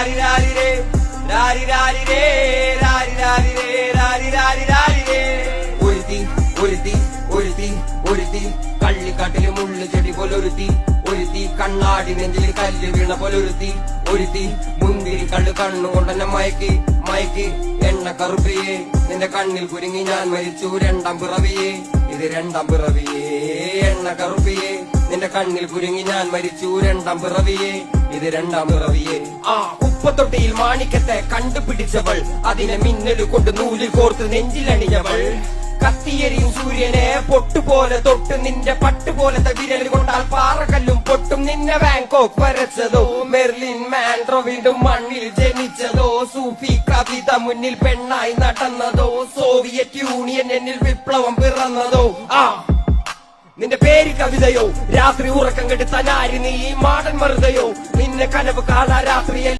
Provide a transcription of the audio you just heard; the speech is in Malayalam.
രാരി രാരി രേ രാരി രാരി രേ രാരി രാരി രേ രാരി രാരി രാരി രേ. ഒരുത്തി ഒരുത്തി ഒരുത്തി ഒരുത്തി കള്ളിക്കാട്ടില് മുള്ളു ചെടി പോലൊരുത്തി, ഒരുത്തി കണ്ണാടി നെഞ്ചിൽ കല്ല് വീണ പോലൊരുത്തി, ഒരുത്തി മുന്തിരി കള്ളു കണ്ണുകൊണ്ടെന്നെ മയക്കി മയക്കി. എണ്ണ കറുപ്പിയേ നിന്റെ കണ്ണിൽ കുരുങ്ങി ഞാൻ മരിച്ചു രണ്ടാം പിറവിയേ, ഇത് രണ്ടാം പിറവിയേ. എണ്ണ കറുപ്പിയേ നിന്റെ കണ്ണിൽ കുരുങ്ങി ഞാൻ മരിച്ചു രണ്ടാം പിറവിയേ, ഇത് രണ്ടാം പിറവിയേ. ഉപ്പത്തൊട്ടിയിൽ മാണിക്കത്തെ കണ്ടുപിടിച്ചവൾ, അതിനെ മിന്നല് കൊണ്ട് നൂലിൽ കോർത്ത് നെഞ്ചിലണിഞ്ഞവൾ. കത്തിയെരിയും സൂര്യനെ പൊട്ടുപോലെ തൊട്ട് നിന്റെ പട്ടുപോലത്തെ വിരൽ കൊണ്ടാൽ പാറകല്ലും പൊട്ടും. നിന്നെ ബാങ്കോക്ക് വരച്ചതോ മെർലിൻ മാൻഡ്രോ വീണ്ടും മണ്ണിൽ ജനിച്ചതോ, സൂഫി കവിത മുന്നിൽ പെണ്ണായി നടന്നതോ, സോവിയറ്റ് യൂണിയൻ എന്നിൽ വിപ്ലവം പിറന്നതോ. നിന്റെ പേര് കവിതയോ രാത്രി ഉറക്കം കെടുത്താൻ ആര് നീ മാടൻ മറുതയോ, നിന്നെ കനവ് കാണാ രാത്രിയിൽ